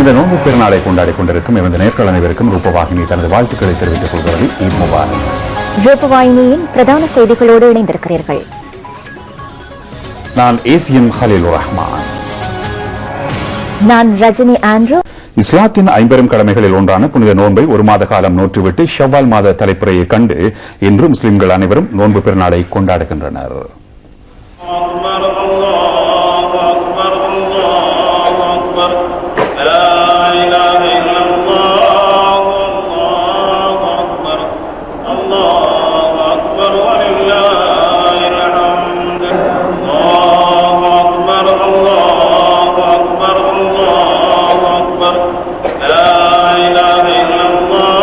புனித நோன்பு பெருநாளை கொண்டாடி கொண்டிருக்கும் எமது நேர்கள் அனைவருக்கும் ரூபவாகினி தனது வாழ்த்துக்களை தெரிவித்துக் கொள்கிறது. ஈத் முபாரக். ரூபவாகினியின் பிரதான செய்திகளோடு இணைந்திருக்கிறீர்கள். நான் ஏசிஎம் ஹலீலுர் ரஹ்மான். நான் ரஜினி ஆண்ட்ரூ. இஸ்லாத்தின் 50 கடமைகளில் ஒன்றான புனித நோன்பை ஒரு மாத காலம் நோற்றுவிட்டு ஷவ்வால் மாத தலைப்புறையை கண்டு இன்று முஸ்லிம்கள் அனைவரும் நோன்பு பெருநாளை கொண்டாடுகின்றனர்.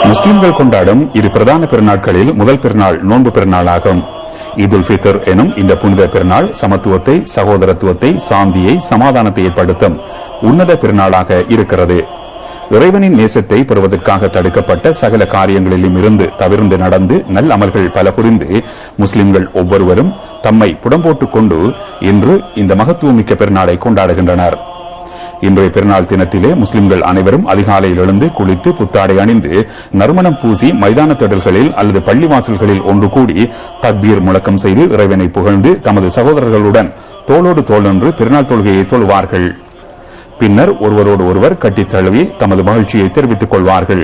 முஸ்லிம்கள் கொண்டாடும் இரு பிரதான பெருநாட்களில் முதல் பெருநாள் நோன்பு பெருநாளாகும். ஈதுல் ஃபித்ர் எனும் இந்த புனித பெருநாள் சமத்துவத்தை, சகோதரத்துவத்தை, சாந்தியை, சமாதானத்தை ஏற்படுத்தும் உன்னத பெருநாளாக இருக்கிறது. இறைவனின் நேசத்தை பெறுவதற்காக தடுக்கப்பட்ட சகல காரியங்களிலும் இருந்து தவிர்ந்து நடந்து நல் அமல்கள் பல புரிந்து முஸ்லிம்கள் ஒவ்வொருவரும் தம்மை புடம்போட்டுக் கொண்டு இன்று இந்த மகத்துவமிக்க பெருநாளை கொண்டாடுகின்றனர். இன்றைய பெருநாள் தினத்திலே முஸ்லிம்கள் அனைவரும் அதிகாலையில் எழுந்து குளித்து புத்தாடை அணிந்து நறுமணம் பூசி மைதான திடல்களில் அல்லது பள்ளிவாசல்களில் ஒன்று கூடி தக்பீர் முழக்கம் செய்து இறைவனை புகழ்ந்து தமது சகோதரர்களுடன் தோளோடு தோள் நின்று பெருநாள் தொழுகையை தொழுவார்கள். பின்னர் ஒருவரோடு ஒருவர் கட்டித் தழுவி தமது மகிழ்ச்சியை தெரிவித்துக் கொள்வார்கள்.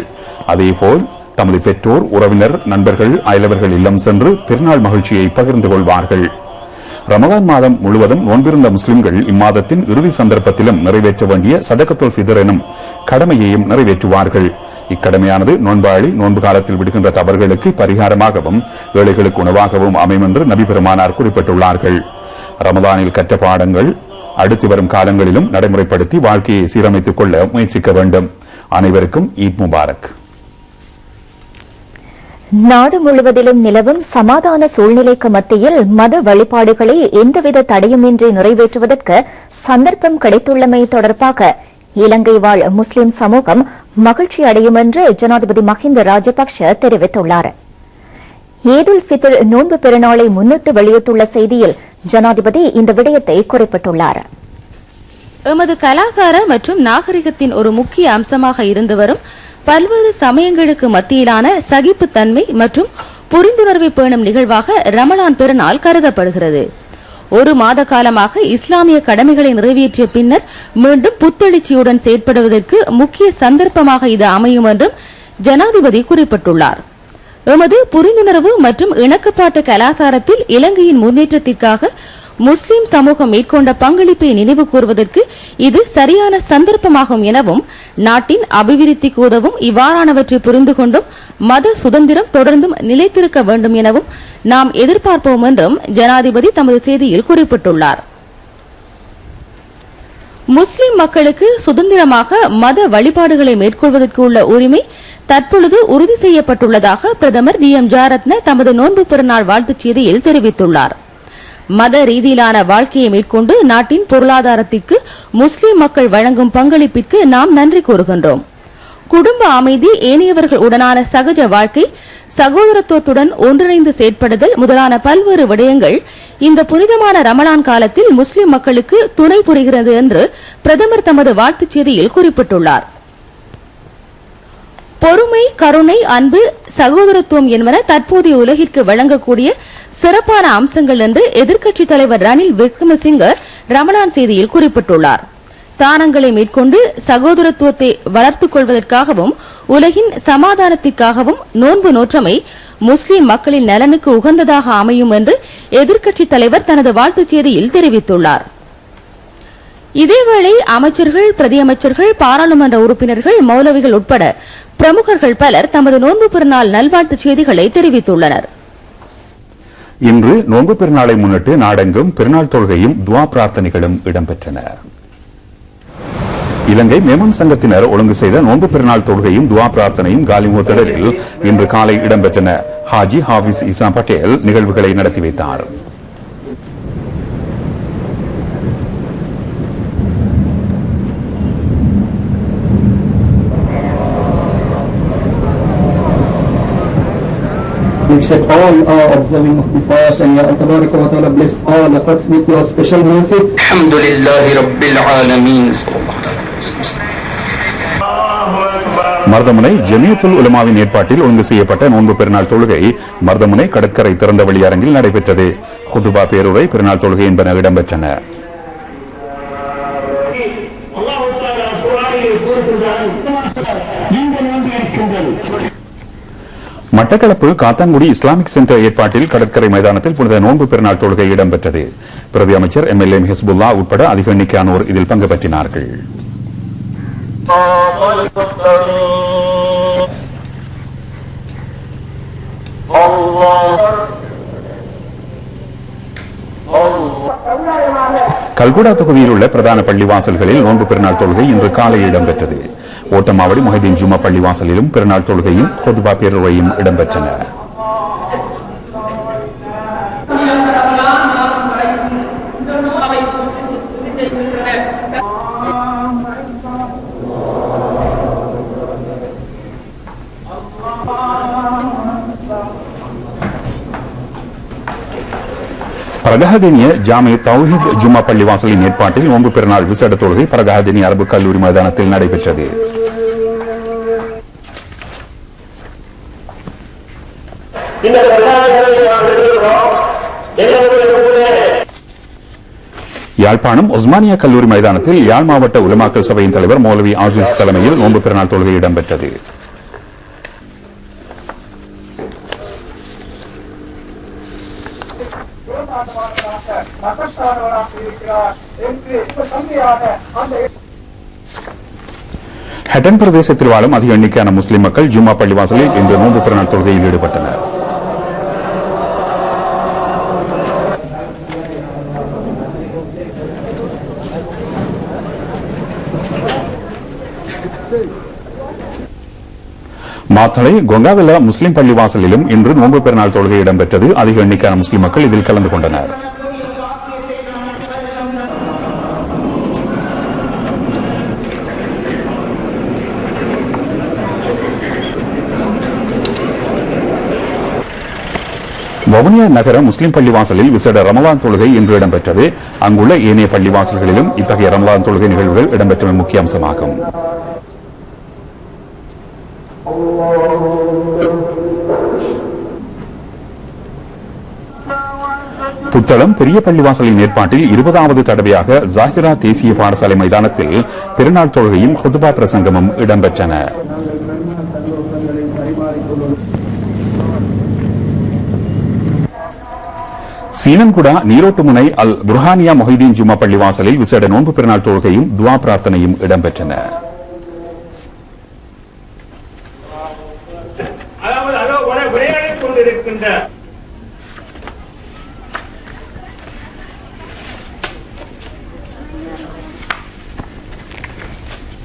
அதேபோல் தமது பெற்றோர், உறவினர், நண்பர்கள், அயலவர்கள் இல்லம் சென்று பெருநாள் மகிழ்ச்சியை பகிர்ந்து கொள்வார்கள். ரமலான் மாதம் முழுவதும் நோன்பிருந்த முஸ்லிம்கள் இம்மாதத்தின் இறுதி சந்தர்ப்பத்திலும் நிறைவேற்ற வேண்டிய சதகத்துல் ஃபித்ர் எனும் கடமையையும் நிறைவேற்றுவார்கள். இக்கடமையானது நோன்பாளி நோன்பு காலத்தில் விடுகின்ற தவறுகளுக்கு பரிகாரமாகவும் ஏழைகளுக்கு உணவாகவும் அமையும் என்று நபி பெருமானார் குறிப்பிட்டுள்ளார்கள். ரமலானில் கற்ற பாடங்கள் அடுத்து வரும் காலங்களிலும் நடைமுறைப்படுத்தி வாழ்க்கையை சீரமைத்துக் கொள்ள முயற்சிக்க வேண்டும். அனைவருக்கும் ஈத் முபாரக். நாடு முழுவதிலும் நிலவும் சமாதான சூழ்நிலைக்கு மத்தியில் மத வழிபாடுகளை எந்தவித தடையுமின்றி நிறைவேற்றுவதற்கு சந்தர்ப்பம் கிடைத்துள்ளமை தொடர்பாக இலங்கை வாழ் முஸ்லிம் சமூகம் மகிழ்ச்சி அடையும் என்று ஜனாதிபதி மஹிந்த ராஜபக்ஷ தெரிவித்துள்ளார். ஈதுல் ஃபித்ர் நோன்பு பெருநாளை முன்னிட்டு வெளியிட்டுள்ள செய்தியில் ஜனாதிபதி இந்த விடயத்தை குறிப்பிட்டுள்ளார். எமது கலாச்சார மற்றும் நாகரிகத்தின் ஒரு முக்கிய அம்சமாக இருந்து வரும் பல்வேறு சமயங்களுக்கு மத்தியிலான சகிப்புத்தன்மை மற்றும் புரிந்துணர்வை பேணும் நிகழ்வாக ரமலான் பெருநாள் கருதப்படுகிறது. ஒரு மாத காலமாக இஸ்லாமிய கடமைகளை நிறைவேற்றிய பின்னர் மீண்டும் புத்தெழுச்சியுடன் செயற்படுவதற்கு முக்கிய சந்தர்ப்பமாக இது அமையும் என்றும் ஜனாதிபதி குறிப்பிட்டுள்ளார். எமது புரிந்துணர்வு மற்றும் இணக்கப்பாட்டு கலாச்சாரத்தில் இலங்கையின் முன்னேற்றத்திற்காக முஸ்லிம் சமூகம் மேற்கொண்ட பங்களிப்பை நினைவு கூறுவதற்கு இது சரியான சந்தர்ப்பமாகும் எனவும் நாட்டின் அபிவிருத்திக்கு உதவும் இவ்வாறானவற்றை புரிந்து கொண்டும் மத சுதந்திரம் தொடர்ந்தும் நிலைத்திருக்க வேண்டும் எனவும் நாம் எதிர்பார்ப்போம் என்றும் ஜனாதிபதி தமது செய்தியில் குறிப்பிட்டுள்ளார். முஸ்லிம் மக்களுக்கு சுதந்திரமாக மத வழிபாடுகளை மேற்கொள்வதற்கு உள்ள உரிமை தற்பொழுது உறுதி செய்யப்பட்டுள்ளதாக பிரதமர் வி.எம். ஜாரத்ன தமது நோன்பு பெருநாள் வாழ்த்துச் செய்தியில் தெரிவித்துள்ளார். மத ரீதியிலான வாழ்க்கையை மேற்கொண்டு நாட்டின் பொருளாதாரத்திற்கு முஸ்லிம் மக்கள் வழங்கும் பங்களிப்பிற்கு நாம் நன்றி கூறுகின்றோம். குடும்ப அமைதி, ஏனையவர்கள் உடனான சகஜ வாழ்க்கை, சகோதரத்துவத்துடன் ஒன்றிணைந்து செயற்படுதல் முதலான பல்வேறு விடயங்கள் இந்த புனிதமான ரமலான் காலத்தில் முஸ்லிம் மக்களுக்கு துணை புரிகிறது என்று பிரதமர் தமது வாழ்த்துச் செய்தியில் குறிப்பிட்டுள்ளார். பொறுமை, கருணை, அன்பு, சகோதரத்துவம் என்பன தற்போதைய உலகிற்கு வழங்கக்கூடிய சிறப்பான அம்சங்கள் என்று எதிர்க்கட்சித் தலைவர் ரணில் விக்ரமசிங்க ரமலான் செய்தியில் குறிப்பிட்டுள்ளார். தானங்களை மேற்கொண்டு சகோதரத்துவத்தை வளர்த்துக் கொள்வதற்காகவும் உலகின் சமாதானத்திற்காகவும் நோன்பு நோற்றமை முஸ்லிம் மக்களின் நலனுக்கு உகந்ததாக அமையும் என்று எதிர்க்கட்சித் தலைவர் தனது வாழ்த்துச் செய்தியில் தெரிவித்துள்ளார். இதேவேளை அமைச்சர்கள், பிரதியமைச்சர்கள், பாராளுமன்ற உறுப்பினர்கள், மௌலவிகள் உட்பட பிரமுகர்கள் பலர் தமது நோன்பு பெருநாள் நல்வாழ்த்துச் செய்திகளை தெரிவித்துள்ளனர். இன்று நோன்பு பெருநாளை முன்னிட்டு நாடெங்கும் பெருநாள் தொழுகையும் துவா பிரார்த்தனைகளும் இடம்பெற்றன. இலங்கை மேமன் சங்கத்தினர் ஒழுங்கு செய்த நோன்பு பெருநாள் தொழுகையும் துவா பிரார்த்தனையும் காலிமுகத்திடலில் இன்று காலை இடம்பெற்றன. ஹாஜி ஹாபிஸ் இசா பட்டேல் நிகழ்வுகளை நடத்தி வைத்தார். Accept all our observing of the fast and Ya Allah bless all of us with your special mercies. Alhamdulillahi Rabbil Alameen. Maruthamunai Jamiyathul உலமாவின் ஏற்பாட்டில் ஒழுங்கு செய்யப்பட்ட நோன்பு பெருநாள் தொழுகை மருதமுனை கடற்கரை திறந்த வெளி அரங்கில் நடைபெற்றது. குதுபா பேருரை பெருநாள் தொழுகை என்பன இடம்பெற்றன. மட்டக்களப்பு காத்தான்குடி இஸ்லாமிக் சென்டர் ஏற்பாட்டில் கடற்கரை மைதானத்தில் புனித நோன்பு பெருநாள் தொழுகை இடம்பெற்றது. பிரதி அமைச்சர் MLA ஹிஸ்புல்லா உட்பட அதிக எண்ணிக்கையானோர் இதில் பங்கு பெற்றினார்கள். கல்குடா தொகுதியில் உள்ள பிரதான பள்ளிவாசல்களில் நோன்பு பெருநாள் தொழுகை இன்று காலை இடம்பெற்றது. ஓட்டமாவடி மொஹிதீன் ஜும்மா பள்ளிவாசலிலும் பெருநாள் தொழுகையும் ஹுத்பா பேருரையும் இடம்பெற்றன. பரகஹதினிய ஜாமே தௌஹீத் ஜும்மா பள்ளிவாசலின் ஏற்பாட்டில் நோன்பு பெருநாள் விசேட தொழுகை பரகஹதினி அரபு கல்லூரி மைதானத்தில் நடைபெற்றது. யாழ்ப்பாணம் உஸ்மானியா கல்லூரி மைதானத்தில் யாழ் மாவட்ட உலமாக்கல் சபையின் தலைவர் மௌலவி ஆசிஸ் தலைமையில் நோன்பு பெருநாள் தொழுகை இடம்பெற்றது. ஹட்டன் பிரதேசத்தில் வாழும் அதிக எண்ணிக்கையான முஸ்லிம் மக்கள் ஜும்மா பள்ளிவாசலில் இன்று நோன்பு பெருநாள் தொழுகையில் ஈடுபட்டனர். மாத்தளை கொங்காவிலா முஸ்லிம் பள்ளிவாசலிலும் இன்று நோன்பு பெருநாள் தொழுகை இடம்பெற்றது. அதிக எண்ணிக்கையான முஸ்லிம் மக்கள் இதில் கலந்து கொண்டனர். வவுனியா நகர முஸ்லிம் பள்ளிவாசலில் விசேட ரமலான் தொழுகை இன்று இடம்பெற்றது. அங்குள்ள ஏனைய பள்ளிவாசல்களிலும் இத்தகைய ரமலான் தொழுகை நிகழ்வுகள் இடம்பெற்றமை முக்கிய அம்சமாகும். புத்தளம் பெரிய பள்ளிவாசலின் ஏற்பாட்டில் 20வது தடவையாக ஜாகிரா தேசிய பாடசாலை மைதானத்தில் பெருநாள் தொழுகையும் ஹுத்பா பிரசங்கமும் இடம்பெற்றன. சீனன்குடா நீரோட்டுமுனை அல் புர்ஹானியா மொஹிதீன் ஜும்மா பள்ளிவாசலில் விசேட நோன்பு பெருநாள் தொழுகையும் துவா பிரார்த்தனையும் இடம்பெற்றன.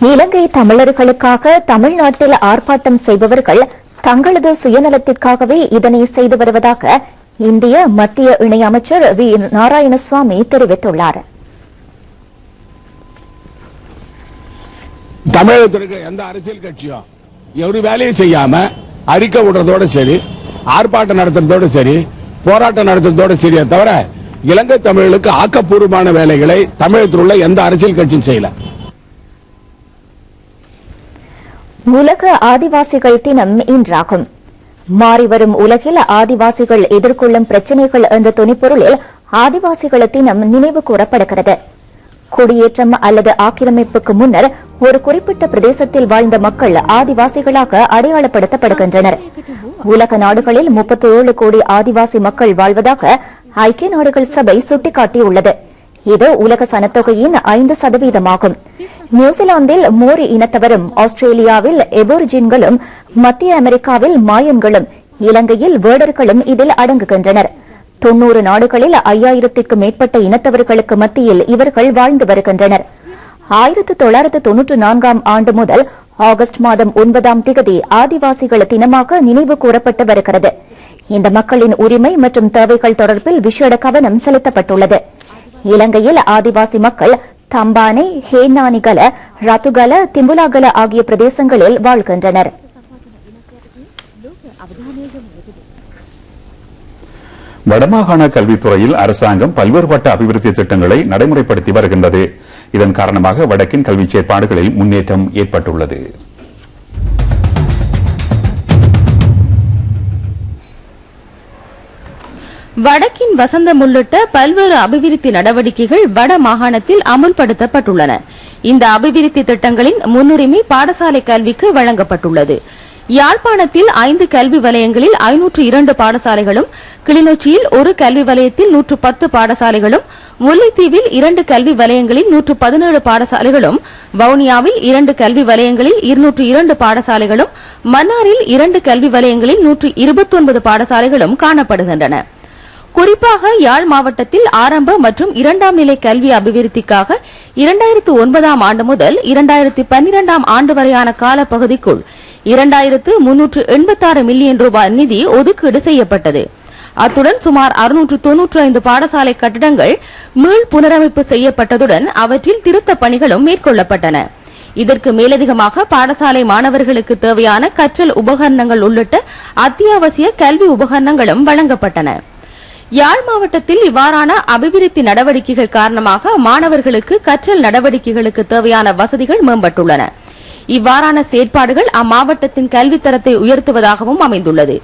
இலங்கை தமிழர்களுக்காக தமிழ்நாட்டில் ஆர்ப்பாட்டம் செய்பவர்கள் தங்களது சுயநலத்திற்காகவே இதனை செய்து வருவதாக இந்திய மத்திய இணையமைச்சர் வி நாராயணசுவாமி தெரிவித்துள்ளார். தமிழகத்திற்கு எந்த அரசியல் கட்சியும் ஒரு வேலையும் செய்யாம அறிக்கை விடுறதோட சரி, ஆர்ப்பாட்டம் நடத்துறதோட சரி, போராட்டம் நடத்துறதோட சரியே தவிர இலங்கை தமிழர்களுக்கு ஆக்கப்பூர்வமான வேலைகளை தமிழகத்தில் உள்ள எந்த அரசியல் கட்சியும் செய்யல. உலக ஆதிவாசிகள் தினம் இன்றாகும். மாறிவரும் உலகில் ஆதிவாசிகள் எதிர்கொள்ளும் பிரச்சினைகள் என்ற துணிப்பொருளில் ஆதிவாசிகள் தினம் நினைவு கூறப்படுகிறது. குடியேற்றம் அல்லது ஆக்கிரமிப்புக்கு முன்னர் ஒரு குறிப்பிட்ட பிரதேசத்தில் வாழ்ந்த மக்கள் ஆதிவாசிகளாக அடையாளப்படுத்தப்படுகின்றனர். உலக நாடுகளில் 37 கோடி ஆதிவாசி மக்கள் வாழ்வதாக ஐக்கிய நாடுகள் சபை சுட்டிக்காட்டியுள்ளது. இது உலக சனத்தொகையின் 5% நியூசிலாந்தில் மோரி இனத்தவரும், ஆஸ்திரேலியாவில் எபோரிஜின்களும், மத்திய அமெரிக்காவில் மாயன்களும், இலங்கையில் வேடர்களும் இதில் அடங்குகின்றனர். 90 நாடுகளில் 5000க்கும் மேற்பட்ட இனத்தவர்களுக்கு மத்தியில் இவர்கள் வாழ்ந்து வருகின்றனர். 1994ஆம் ஆண்டு முதல் ஆகஸ்ட் மாதம் 9ஆம் திகதி ஆதிவாசிகள் தினமாக நினைவு கூறப்பட்டு வருகிறது. இந்த மக்களின் உரிமை மற்றும் தேவைகள் தொடர்பில் விசேட கவனம் செலுத்தப்பட்டுள்ளது. இலங்கையில் ஆதிவாசி மக்கள் தம்பானை, ஹேனானிகல, ரத்துகல, திம்புலாகல ஆகிய பிரதேசங்களில் வாழ்கின்றனர். வடமாகாண கல்வித்துறையில் அரசாங்கம் பல்வேறுபட்ட அபிவிருத்தி திட்டங்களை நடைமுறைப்படுத்தி வருகின்றது. இதன் காரணமாக வடக்கின் கல்வி செயற்பாடுகளில் முன்னேற்றம் ஏற்பட்டுள்ளது. வடக்கின் வசந்தம் உள்ளிட்ட பல்வேறு அபிவிருத்தி நடவடிக்கைகள் வட மாகாணத்தில் அமுல்படுத்தப்பட்டுள்ளன. இந்த அபிவிருத்தி திட்டங்களின் முன்னுரிமை பாடசாலை கல்விக்கு வழங்கப்பட்டுள்ளது. யாழ்ப்பாணத்தில் 5 கல்வி வலயங்களில் 502 பாடசாலைகளும், கிளிநொச்சியில் 1 கல்வி வலயத்தில் 110 பாடசாலைகளும், முல்லைத்தீவில் 2 கல்வி வலயங்களில் 117 பாடசாலைகளும், வவுனியாவில் 2 கல்வி வலயங்களில் 202 பாடசாலைகளும், மன்னாரில் 2 கல்வி வலயங்களில் 129 பாடசாலைகளும் காணப்படுகின்றன. குறிப்பாக யாழ் மாவட்டத்தில் ஆரம்ப மற்றும் 2ஆம் நிலை கல்வி அபிவிருத்திக்காக 2009ஆம் ஆண்டு முதல் 2012ஆம் ஆண்டு வரையான காலப்பகுதிக்குள் 2386 மில்லியன் ரூபாய் நிதி ஒதுக்கீடு செய்யப்பட்டது. அத்துடன் சுமார் 695 பாடசாலை கட்டிடங்கள் மீள் புனரமைப்பு செய்யப்பட்டதுடன் அவற்றில் திருத்தப் பணிகளும் மேற்கொள்ளப்பட்டன. இதற்கு மேலதிகமாக பாடசாலை மாணவர்களுக்கு தேவையான கற்றல் உபகரணங்கள் உள்ளிட்ட அத்தியாவசிய கல்வி உபகரணங்களும் வழங்கப்பட்டன. யாழ் மாவட்டத்தில் இவ்வாறான அபிவிருத்தி நடவடிக்கைகள் காரணமாக மாணவர்களுக்கு கற்றல் நடவடிக்கைகளுக்கு தேவையான வசதிகள் மேம்பட்டுள்ளன. இவ்வாறான செயற்பாடுகள் அம்மாவட்டத்தின் கல்வித்தரத்தை உயர்த்துவதாகவும் அமைந்துள்ளது.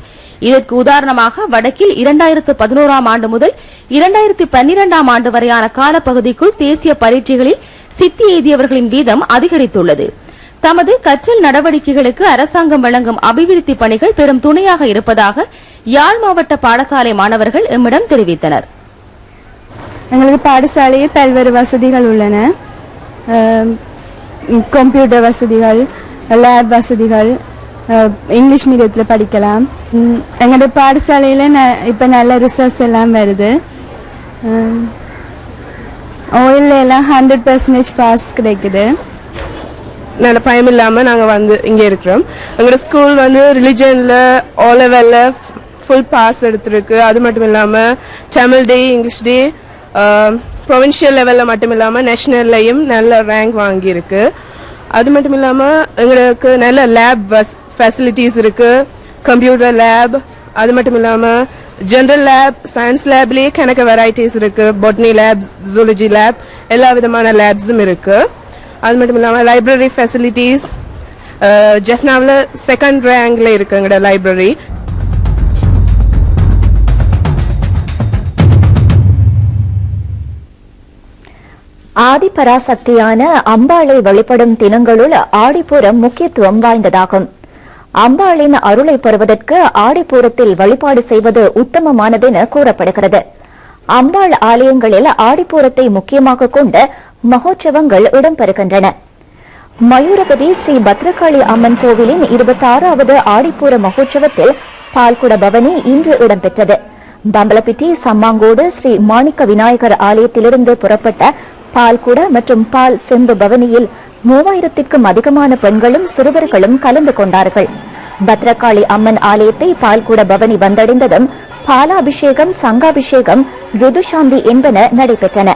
இதற்கு உதாரணமாக வடக்கில் 2011ஆம் ஆண்டு முதல் 2012ஆம் ஆண்டு வரையான காலப்பகுதிக்குள் தேசிய பரீட்சைகளில் சித்தி எய்தியவர்களின் வீதம் அதிகரித்துள்ளது. தமது கற்றல் நடவடிக்கைகளுக்கு அரசாங்கம் வழங்கும் அபிவிருத்தி பணிகள் பெரும் துணையாக இருப்பதாக யாழ் மாவட்ட பாடசாலை மாணவர்கள் எம்மிடம் தெரிவித்தனர். எங்களுக்கு பாடசாலையில் பல்வேறு வசதிகள் உள்ளன. கம்ப்யூட்டர் வசதிகள், லேப் வசதிகள், இங்கிலீஷ் மீடியத்தில் படிக்கலாம். எங்களுடைய பாடசாலையில் இப்போ நல்ல ரிசல்ட்ஸ் எல்லாம் வருது. ஓயில் எல்லாம் 100% பாஸ் கிடைக்குது. நல்ல பயம் இல்லாமல் நாங்கள் வந்து இங்கே இருக்கிறோம். எங்களோட ஸ்கூல் வந்து ரிலிஜனில் O லெவலில் ஃபுல் பாஸ் எடுத்திருக்கு. அது மட்டும் இல்லாமல் தமிழ் டே, இங்கிலீஷ் டே, ப்ரொவின்ஷியல் லெவலில் மட்டும் இல்லாமல் நேஷ்னல்லையும் நல்ல ரேங்க் வாங்கியிருக்கு. அது மட்டும் இல்லாமல் எங்களுக்கு நல்ல லேப் ஃபெசிலிட்டிஸ் இருக்குது. கம்ப்யூட்டர் லேப், அது மட்டும் இல்லாமல் ஜென்ரல் லேப், சயின்ஸ் லேப்லேயே கணக்கு வெரைட்டிஸ் இருக்குது. பொட்னி லேப், ஜூலஜி லேப், எல்லா விதமான லேப்ஸும் இருக்குது. அது மட்டும் இல்லாமல் லைப்ரரி ஃபெசிலிட்டிஸ் ஜெஃப்னாவில் 2nd ரேங்கில் இருக்குது எங்களோட லைப்ரரி. ஆதிபராசக்தியான அம்பாளை வழிபடும் தினங்களுள் ஆடிப்பூரம் முக்கியத்துவம் வாய்ந்ததாகும். அம்பாளின் அருளை பெறுவதற்கு ஆடிப்பூரத்தில் வழிபாடு செய்வது உத்தமமானதென கூறப்படுகிறது. அம்பாள் ஆலயங்களில் ஆடிப்பூரத்தை முக்கியமாக கொண்ட மகோற்சவங்கள் இடம்பெறுகின்றன. மயூரபதி ஸ்ரீ பத்ரகாளி அம்மன் கோவிலின் 26வது ஆடிப்பூர மகோற்சவத்தில் பால்குட பவனி இன்று இடம்பெற்றது. பம்பலப்பிட்டி சம்மாங்கோடு ஸ்ரீ மாணிக்க விநாயகர் ஆலயத்திலிருந்து புறப்பட்ட பால்குட மற்றும் பால் செம்பு பவனியில் 3000க்கும் அதிகமான பெண்களும் சிறுவர்களும் கலந்து கொண்டார்கள். பத்ரகாளி அம்மன் ஆலயத்தை பால்குட பவனி வந்தடைந்ததும் பாலாபிஷேகம், சங்காபிஷேகம், ருதுசாந்தி என்பன நடைபெற்றன.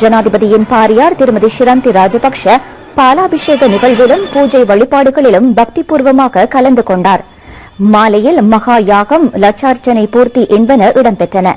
ஜனாதிபதியின் பாரியார் திருமதி ஷிரந்தி ராஜபக்ஷ பாலாபிஷேக நிகழ்விலும் பூஜை வழிபாடுகளிலும் பக்திபூர்வமாக கலந்து கொண்டார். மாலையில் மகா யாகம், லட்சார்ச்சனை பூர்த்தி என்பன இடம்பெற்றன.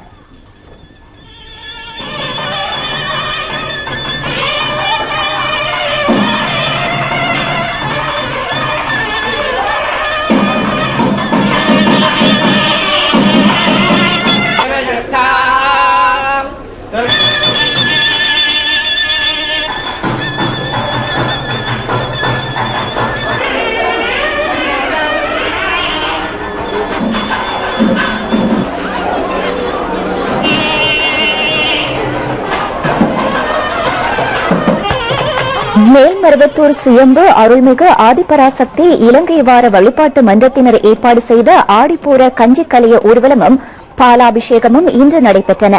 மேல்மருவத்தூர் சுயம்பு அருள்மிகு ஆதிபராசக்தி இலங்கை வார வழிபாட்டு மன்றத்தினர் ஏற்பாடு செய்த ஆடிப்பூர கஞ்சிக்கலைய ஊர்வலமும் பாலாபிஷேகமும் இன்று நடைபெற்றன.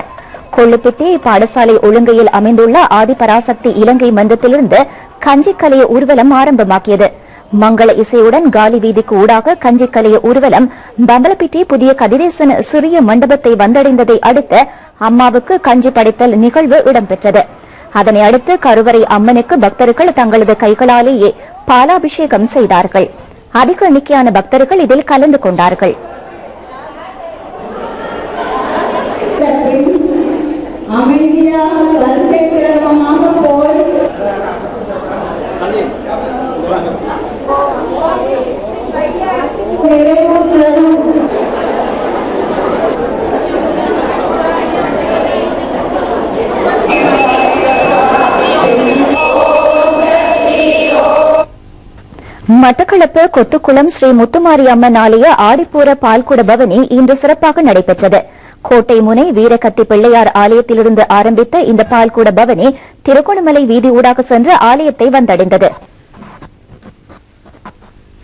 கொள்ளுப்பிட்டி பாடசாலை ஒழுங்கையில் அமைந்துள்ள ஆதிபராசக்தி இலங்கை மன்றத்திலிருந்து கஞ்சிக்கலைய ஊர்வலம் ஆரம்பமாக்கியது. மங்கள இசையுடன் காலி வீதிக்கு ஊடாக கஞ்சிக்கலைய ஊர்வலம் பம்பலப்பிட்டி புதிய கதிரேசன் சிறிய மண்டபத்தை வந்தடைந்ததை அடுத்து அம்மாவுக்கு கஞ்சி படைத்தல் நிகழ்வு இடம்பெற்றது. அதனை அடுத்து கருவறை அம்மனுக்கு பக்தர்கள் தங்களது கைகளாலேயே பாலாபிஷேகம் செய்தார்கள். அதிக எண்ணிக்கையான பக்தர்கள் இதில் கலந்து கொண்டார்கள். மட்டக்களப்பு கொத்துக்குளம் ஸ்ரீ முத்துமாரியம்மன் ஆலய ஆடிப்பூர பால்குட பவனி இன்று சிறப்பாக நடைபெற்றது. கோட்டை முனை வீரகத்தி பிள்ளையார் ஆலயத்திலிருந்து ஆரம்பித்த இந்த பால்குட பவனி திருகோணமலை வீதி ஊடாக சென்று ஆலயத்தை வந்தடைந்தது.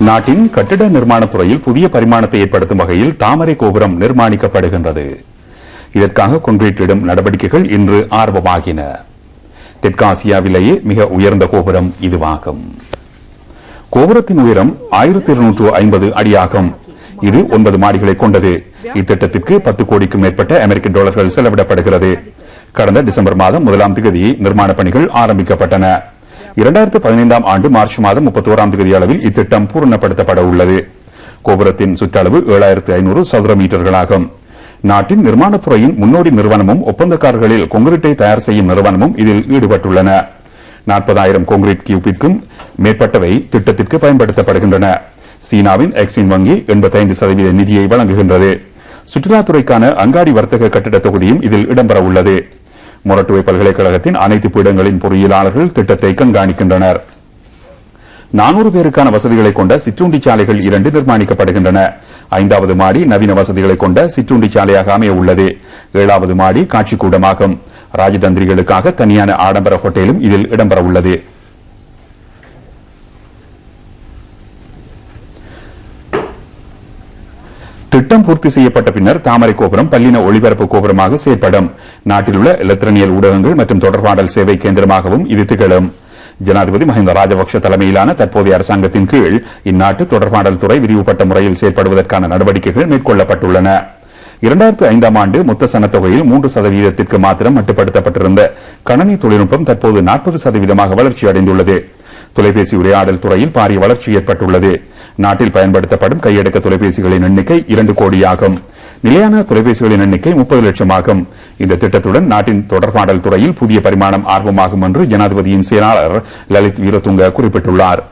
நாட்டின் கட்டிட நிர்மாணத் துறையில் புதிய பரிமாணத்தை ஏற்படுத்தும் வகையில் தாமரை கோபுரம் நிர்மாணிக்கப்படுகின்றது. இதற்காக கொன்கிரீட் இடும் நடவடிக்கைகள் இன்று ஆரம்பமாகின. தெற்காசியாவிலேயே மிக உயர்ந்த கோபுரம் இதுவாகும். கோபுரத்தின் உயரம் 1250 அடியாகும். இது 9 மாடிகளை கொண்டது. இத்திட்டத்திற்கு 10 கோடிக்கும் மேற்பட்ட அமெரிக்க டாலர்கள் செலவிடப்படுகிறது. கடந்த டிசம்பர் மாதம் 1ஆம் தேதி நிர்மாணப் பணிகள் ஆரம்பிக்கப்பட்டன. 2015ஆம் ஆண்டு மார்ச் மாதம் 31ஆம் தேதி அளவில் இத்திட்டம் பூர்ணப்படுத்தப்பட உள்ளது. கோபுரத்தின் சுற்றளவு 7500 சதுர மீட்டர்களாகும். நாட்டின் நிர்மாணத் துறையின் முன்னோடி நிறுவனமும் ஒப்பந்தக்காரர்களில் கொங்கிரீட்டை தயார் செய்யும் நிறுவனமும் இதில் ஈடுபட்டுள்ளன. 40,000 கொங்கிரீட் கியூபிற்கும் மேற்பட்டவை திட்டத்திற்கு பயன்படுத்தப்படுகின்றன. சீனாவின் எக்ஸிம் வங்கி 85% நிதியை வழங்குகின்றது. சுற்றுலாத்துறைக்கான அங்காடி வர்த்தக கட்டிட தொகுதியும் இதில் இடம்பெற உள்ளது. மொரட்டுவை பல்கலைக்கழகத்தின் அனைத்து பீடங்களின் பொறியியலாளர்கள் திட்டத்தை கண்காணிக்கின்றனர். 400 பேருக்கான வசதிகளை கொண்ட சிற்றுண்டி சாலைகள் 2 நிர்மாணிக்கப்படுகின்றன. 5வது மாடி நவீன வசதிகளை கொண்ட சிற்றுண்டி சாலையாக அமைய உள்ளது. 7வது மாடி காட்சிக்கூடமாகும். ராஜதந்திரிகளுக்காக தனியான ஆடம்பர ஹோட்டலும் இதில் இடம்பெற உள்ளது. திட்டம் பூர்த்தி செய்யப்பட்ட பின்னர் தாமரை கோபுரம் பல்லின ஒளிபரப்பு கோபுரமாக செயற்படும். நாட்டில் உள்ள எலக்ட்ரானியல் ஊடகங்கள் மற்றும் தொடர்பாடல் சேவை கேந்திரமாகவும் இது திகழும். ஜனாதிபதி மஹிந்த ராஜபக்ஷ தலைமையிலான தற்போதைய அரசாங்கத்தின் கீழ் இந்நாட்டு தொடர்பாடல் துறை விரிவுபட்ட முறையில் செயற்படுவதற்கான நடவடிக்கைகள் மேற்கொள்ளப்பட்டுள்ளன. 2005ஆம் ஆண்டு மொத்த சனத்தொகையில் 3% மாத்திரம் மட்டுப்படுத்தப்பட்டிருந்த கணனி தொழில்நுட்பம் தற்போது 40% வளர்ச்சியடைந்துள்ளது. தொலைபேசி உரையாடல் துறையில் பாரிய வளர்ச்சி ஏற்பட்டுள்ளது. நாட்டில் பயன்படுத்தப்படும் கையடக்க தொலைபேசிகளின் எண்ணிக்கை 2 கோடியாகும். நிலையான தொலைபேசிகளின் எண்ணிக்கை 30 லட்சம் ஆகும். இந்த திட்டத்துடன் நாட்டின் தொடர்பாடல் துறையில் புதிய பரிமாணம் ஆர்வமாகும் என்று ஜனாதிபதியின் செயலாளர் லலித் வீரதுங்க குறிப்பிட்டுள்ளார்.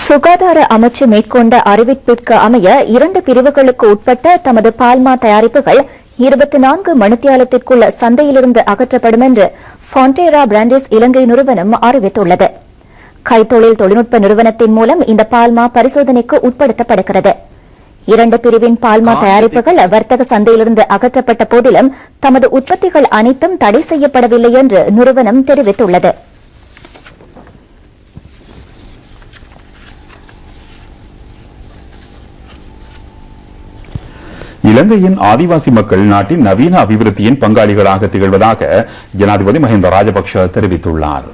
சுகாதார அமைச்சு மேற்கொண்ட அறிவிப்பிற்கு அமைய 2 பிரிவுகளுக்கு உட்பட்ட தமது பால்மா தயாரிப்புகள் 24 மணித்தியாலத்திற்குள் சந்தையிலிருந்து அகற்றப்படும் என்று ஃபான்டேரா பிராண்டிஸ் இலங்கை நிறுவனம் அறிவித்துள்ளது. கைத்தொழில் தொழில்நுட்ப நிறுவனத்தின் மூலம் இந்த பால்மா பரிசோதனைக்கு உட்படுத்தப்படுகிறது. 2 பிரிவின் பால்மா தயாரிப்புகள் வர்த்தக சந்தையிலிருந்து அகற்றப்பட்ட போதிலும் தமது உற்பத்திகள் அனைத்தும் தடை செய்யப்படவில்லை என்று நிறுவனம் தெரிவித்துள்ளது. இலங்கையின் ஆதிவாசி மக்கள் நாட்டின் நவீன அபிவிருத்தியின் பங்காளிகளாக திகழ்வதாக ஜனாதிபதி மஹிந்த ராஜபக்ஷ தெரிவித்துள்ளார்.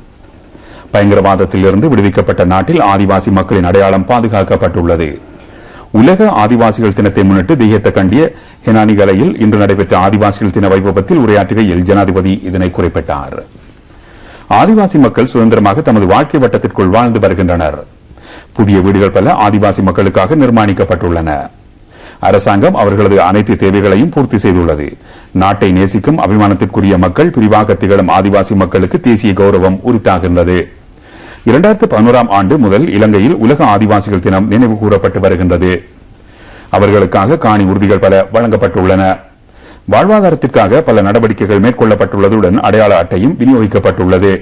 பயங்கரவாதத்திலிருந்து விடுவிக்கப்பட்ட நாட்டில் ஆதிவாசி மக்களின் அடையாளம் பாதுகாக்கப்பட்டுள்ளது. உலக ஆதிவாசிகள் தினத்தை முன்னிட்டு திகேத்த கண்டிய ஹெனானிகலையில் இன்று நடைபெற்ற ஆதிவாசிகள் தின வைபவத்தில் உரையாற்றுகையில் ஜனாதிபதி இதனை குறிப்பிட்டார். ஆதிவாசி மக்கள் சுதந்திரமாக தமது வாழ்க்கை வட்டத்திற்குள் வாழ்ந்து வருகின்றனர். புதிய வீடுகள் பல ஆதிவாசி மக்களுக்காக நிர்மாணிக்கப்பட்டுள்ளன. அரசாங்கம் அவர்களது அனைத்து தேவைகளையும் பூர்த்தி செய்துள்ளது. நாட்டை நேசிக்கும் அபிமானத்திற்குரிய மக்கள் பிரிவாக திகழும் ஆதிவாசி மக்களுக்கு தேசிய கௌரவம் உரித்தாகின்றது. 2011ஆம் ஆண்டு முதல் இலங்கையில் உலக ஆதிவாசிகள் தினம் நினைவு கூறப்பட்டு வருகின்றது. அவர்களுக்காக காணி உறுதிகள் பல வழங்கப்பட்டுள்ளன. வாழ்வாதாரத்திற்காக பல நடவடிக்கைகள் மேற்கொள்ளப்பட்டுள்ளதுடன் அடையாள அட்டையும் விநியோகிக்கப்பட்டுள்ளது.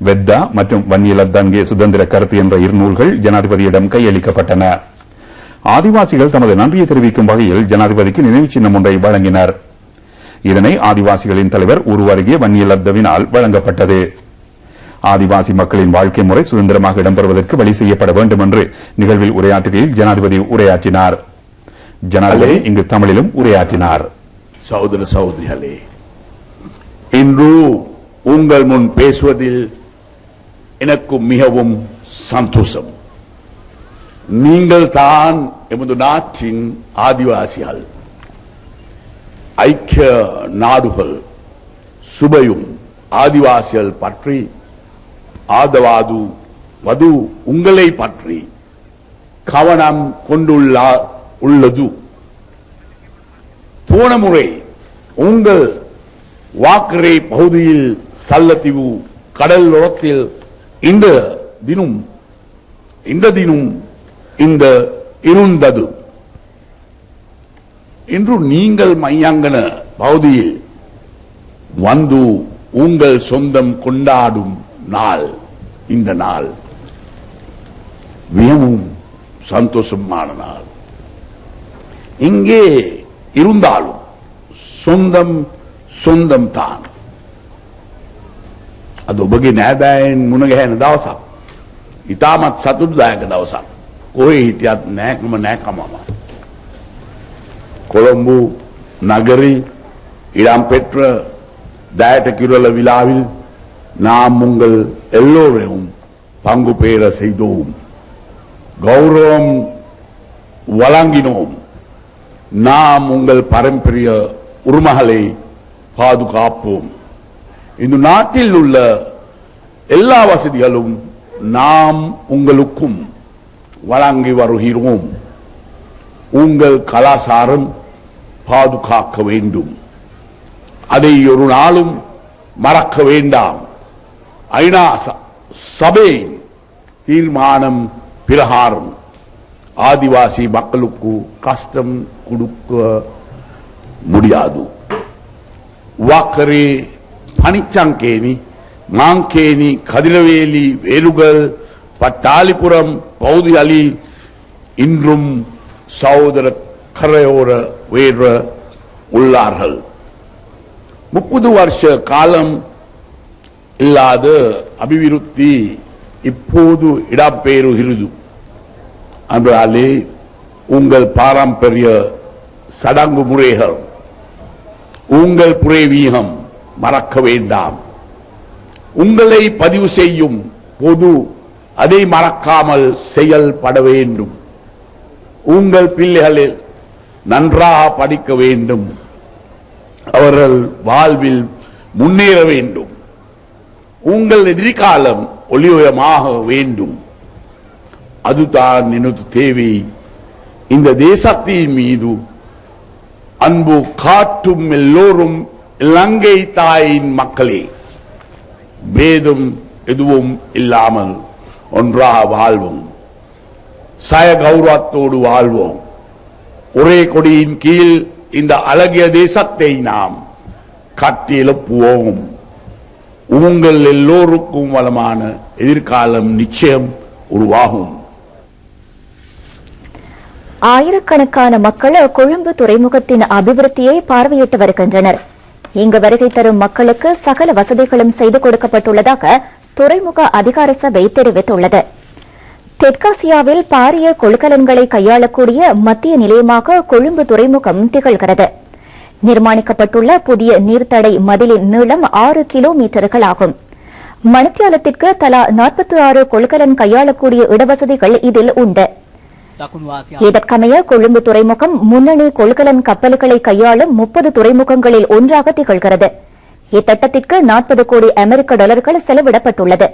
வெத்தா மற்றும் வன்னியலத்தன்கே சுதந்திர கருத்து என்ற 2 நூல்கள் ஜனாதிபதியிடம் கையளிக்கப்பட்டன. ஆதிவாசிகள் தமது நன்றியை தெரிவிக்கும் வகையில் ஜனாதிபதிக்கு நினைவு சின்னம் ஒன்றை வழங்கினர். இதனை ஆதிவாசிகளின் தலைவர் உருவருகே வன்னியலத்தவினால் வழங்கப்பட்டது. ஆதிவாசி மக்களின் வாழ்க்கை முறை சுதந்திரமாக இடம்பெறுவதற்கு வழி செய்யப்பட வேண்டும் என்று நிகழ்வில் உரையாற்றுகையில் ஜனாதிபதி உரையாற்றினார். ஜனாதிபதி இங்கு தமிழிலும் உரையாற்றினார். சகோதர சகோதரிகளே, இன்று உங்கள் முன் பேசுவதில் எனக்கு மிகவும் சந்தோஷம். நீங்கள் தான் எமது நாட்டின் ஆதிவாசிகள். ஐக்கிய நாடுகள் சுபையும் ஆதிவாசிகள் பற்றி ஆதவாது வது உங்களை பற்றி கவனம் கொண்டுள்ளது. போன முறை உங்கள் வாக்கரை பகுதியில் சல்லத்தீவு கடல் ஓரத்தில் இந்த தினம் இந்த இருந்தது. இன்று நீங்கள் மையங்கன பகுதியில் வந்து உங்கள் சொந்தம் கொண்டாடும் நாள். இந்த நாள் மிகவும் சந்தோஷமான நாள். இங்கே இருந்தாலும் சொந்தம் தான். අද ඔබගේ නෑදෑයන් මුණ ගැහෙන දවසක්. ඉතාමත් සතුටුදායක දවසක්. කොහේ හිටියත් නෑකමම. கொழும்பு நகரி இளம்பெற்ற தயட்ட கிருள விழாவில் நாம் உங்கள் எல்லோரையும் பங்கு பெற செய்தோம். கௌரவம் வழங்கினோம். நாம் உங்கள் பாரம்பரிய உரிமைகளை பாதுகாப்போம். இந்த நாட்டில் உள்ள எல்லா வசதிகளும் நாம் உங்களுக்கும் வழங்கி வருகிறோம். உங்கள் கலாச்சாரம் பாதுகாக்க வேண்டும். அதை ஒரு நாளும் மறக்க வேண்டாம். ஐநா சபையின் தீர்மானம் பிரகாரம் ஆதிவாசி மக்களுக்கு கஷ்டம் கொடுக்க முடியாது. வாக்கரே, பனிச்சங்கேணி, மாங்கேணி, கதிரவேலி, வேலுகள், பட்டாளிபுரம் பகுதிகளில் இன்றும் சகோதர கரையோர வேற உள்ளார்கள். 30 வருஷ காலம் இல்லாத அபிவிருத்தி இப்போது இடம்பெறுகிறது. அதனாலே உங்கள் பாரம்பரிய சடங்கு முறைகள், உங்கள் புரேவீகம் மறக்க வேண்டாம். உங்களை பதிவு செய்யும் போது அதை மறக்காமல் செயல்பட வேண்டும். உங்கள் பிள்ளைகளில் நன்றாக படிக்க வேண்டும். அவர்கள் வாழ்வில் முன்னேற வேண்டும். உங்கள் எதிர்காலம் ஒளிமயமாக வேண்டும். அதுதான் எனது தேவை. இந்த தேசத்தின் மீது அன்பு காட்டும் எல்லோரும் இலங்கை தாயின் மக்களே, பேதம் எதுவும் இல்லாமல் ஒன்றாக வாழ்வோம். சய கௌரவத்தோடு வாழ்வோம். ஒரே கொடியின் கீழ் இந்த அழகிய தேசத்தை நாம் கட்டியெழுப்புவோம். உங்கள் எல்லோருக்கும் வளமான எதிர்காலம் நிச்சயம் உருவாகும். ஆயிரக்கணக்கான மக்கள் கொழும்பு துறைமுகத்தின் அபிவிருத்தியை பார்வையிட்டு வருகின்றனர். இங்கு வருகை தரும் மக்களுக்கு சகல வசதிகளும் செய்து கொடுக்கப்பட்டுள்ளதாக துறைமுக அதிகார சபை தெரிவித்துள்ளது. தெற்காசியாவில் பாரிய கொள்கலன்களை கையாளக்கூடிய மத்திய நிலையமாக கொழும்பு துறைமுகம் திகழ்கிறது. நிர்மாணிக்கப்பட்டுள்ள புதிய நீர்த்தடை மதிலின் நீளம் 6 கிலோமீட்டர்கள் ஆகும். மணித்தியாலத்திற்கு தலா 46 கொள்கலன் கையாளக்கூடிய இடவசதிகள் இதில் உண்டு. இதற்கமைய கொழும்பு துறைமுகம் முன்னணி கொள்கலன் கப்பல்களை கையாளும் 30 துறைமுகங்களில் ஒன்றாக திகழ்கிறது. இத்திட்டத்திற்கு 40 கோடி அமெரிக்க டாலர்கள் செலவிடப்பட்டுள்ளது.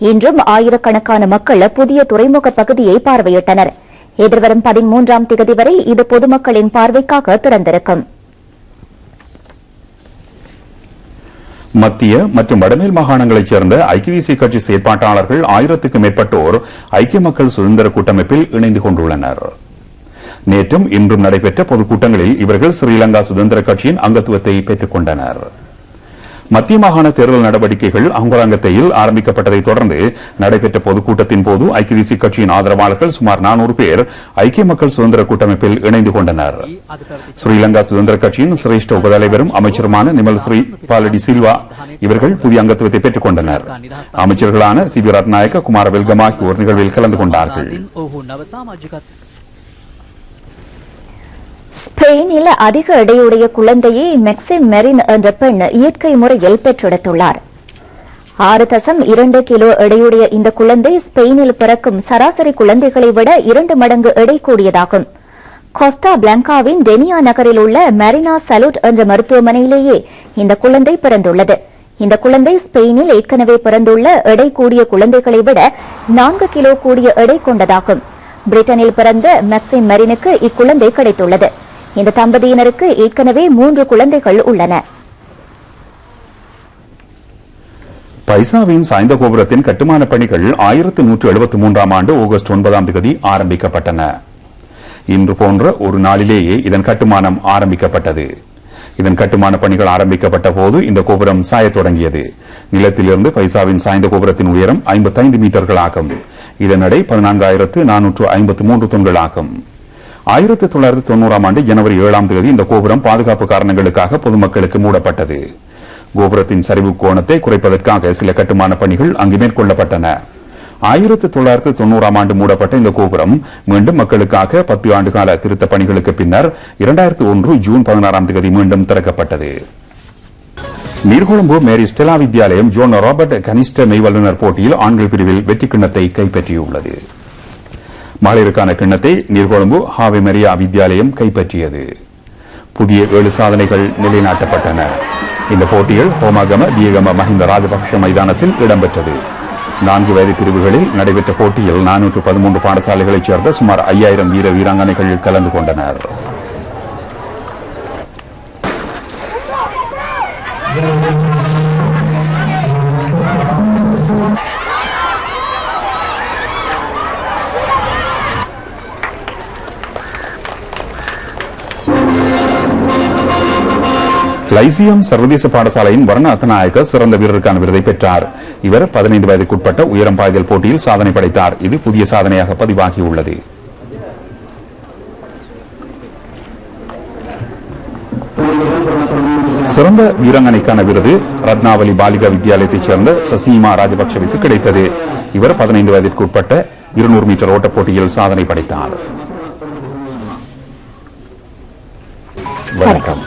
இன்றும் ஆயிரக்கணக்கான மக்கள் புதிய துறைமுக பகுதியை பார்வையிட்டனர். எதிர்வரும் 13ஆம் தேதி வரை இது பொதுமக்களின் பார்வைக்காக திறந்திருக்கும். மத்திய மற்றும் வடமேல் மாகாணங்களைச் சேர்ந்த ஐக்கிய தேசிய கட்சி செயற்பாட்டாளர்கள் 1000க்கும் மேற்பட்டோர் ஐக்கிய மக்கள் சுதந்திர கூட்டமைப்பில் இணைந்து கொண்டுள்ளனர். நேற்றும் இன்றும் நடைபெற்ற பொதுக்கூட்டங்களில் இவர்கள் ஸ்ரீலங்கா சுதந்திர கட்சியின் அங்கத்துவத்தை பெற்றுக் கொண்டனர். மத்திய மாகாண தேர்தல் நடவடிக்கைகள் அங்குராங்கத்தையில் ஆரம்பிக்கப்பட்டதை தொடர்ந்து நடைபெற்ற பொதுக்கூட்டத்தின் போது ஐக்கிய தேசிய கட்சியின் ஆதரவாளர்கள் சுமார் 400 பேர் ஐக்கிய மக்கள் சுதந்திர கூட்டமைப்பில் இணைந்து கொண்டனர். ஸ்ரீலங்கா சுதந்திர கட்சியின் சிரேஷ்ட உபதலைவரும் அமைச்சருமான நிமல் ஸ்ரீ பாலடி சில்வா இவர்கள் புதிய அங்கத்துவத்தை பெற்றுக் கொண்டனர். அமைச்சர்களான சிபி ரத்நாயக்க, குமார வெல்கம் ஆகியோர் நிகழ்வில் கலந்து கொண்டார்கள். ஸ்பெயினில் அதிக எடையுடைய குழந்தையை மெக்சிம் மெரின் என்ற பெண் இயற்கை முறையில் பெற்றெடுத்துள்ளார். 6.2 கிலோ எடையுடைய இந்த குழந்தை ஸ்பெயினில் பிறக்கும் சராசரி குழந்தைகளை விட 2 மடங்கு எடை கூடியதாகும். கோஸ்டா பிளாங்காவின் டெனியா நகரில் உள்ள மெரினா சலூட் என்ற மருத்துவமனையிலேயே இந்த குழந்தை பிறந்துள்ளது. இந்த குழந்தை ஸ்பெயினில் ஏற்கனவே பிறந்துள்ள எடை கூடிய குழந்தைகளை விட 4 கிலோ கூடிய எடை கொண்டதாகும். பிரிட்டனில் பிறந்த மெக்சிம் மெரினுக்கு இக்குழந்தை கிடைத்துள்ளது. இந்த தம்பதியினருக்கு ஏற்கனவே 3 குழந்தைகள் உள்ளன. பைசாவின் சாய்ந்த கோபுரத்தின் கட்டுமான பணிகள் 1173 ஆண்டு ஆகஸ்ட் 9ஆம் தேதி ஆரம்பிக்கப்பட்டன. இன்று போன்ற ஒரு நாளிலேயே இதன் கட்டுமானம் ஆரம்பிக்கப்பட்டது. இதன் கட்டுமான பணிகள் ஆரம்பிக்கப்பட்ட போது இந்த கோபுரம் சாயத் தொடங்கியது. நிலத்திலிருந்து பைசாவின் சாய்ந்த கோபுரத்தின் உயரம் 55 மீட்டர்கள் ஆகும். இதன் எடை 14,453 தொன்கள் ஆகும். 1990ஆம் ஆண்டு ஜனவரி 7ஆம் தேதி இந்த கோபுரம் பாதுகாப்பு காரணங்களுக்காக பொதுமக்களுக்கு மூடப்பட்டது. கோபுரத்தின் சரிவு கோணத்தை குறைப்பதற்காக சில கட்டுமான பணிகள் அங்கு மேற்கொள்ளப்பட்டன. 1990ஆம் ஆண்டு மூடப்பட்ட இந்த கோபுரம் மீண்டும் மக்களுக்காக 10 ஆண்டுகால திருத்த பணிகளுக்கு பின்னர் 2001 ஜூன் 16ஆம் தேதி மீண்டும் திறக்கப்பட்டது. நீர்கொழும்பு மேரி ஸ்டெலா வித்யாலயம் ஜோன் ராபர்ட் கனிஷ்ட மெய்வல்லுநர் போட்டியில் ஆண்கள் பிரிவில் வெற்றி கிண்ணத்தை கைப்பற்றியுள்ளது. மகளிருக்கான கிண்ணத்தை நீர்கொழும்பு ஹாவே மரியா வித்யாலயம் கைப்பற்றியது. புதிய 7 சாதனைகள் நிலைநாட்டப்பட்டன. இந்த போட்டிகள் ஹோமாகம தியகம மஹிந்த ராஜபக்ஷ மைதானத்தில் இடம்பெற்றது. 4 வயது பிரிவுகளில் நடைபெற்ற போட்டியில் 413 பாடசாலைகளைச் சேர்ந்த சுமார் 5000 வீர வீராங்கனைகள் கலந்து கொண்டனர். லைசியம் சர்வதேச பாடசாலையின் வர்ண அத்தநாயக்க சிறந்த வீரருக்கான விருதை பெற்றார். இவர் 15 வயதுக்குட்பட்ட உயரம் பாய்தல் போட்டியில் சாதனை படைத்தார். இது புதிய சாதனையாக பதிவாகியுள்ளது. சிறந்த வீராங்கனைக்கான விருது ரத்னாவலி பாலிகா வித்யாலயத்தைச் சேர்ந்த சசீமா ராஜபக்சவிற்கு கிடைத்தது. இவர் 15 வயதிற்குட்பட்ட 200 மீட்டர் ஓட்டப் போட்டியில் சாதனை படைத்தார். வணக்கம்.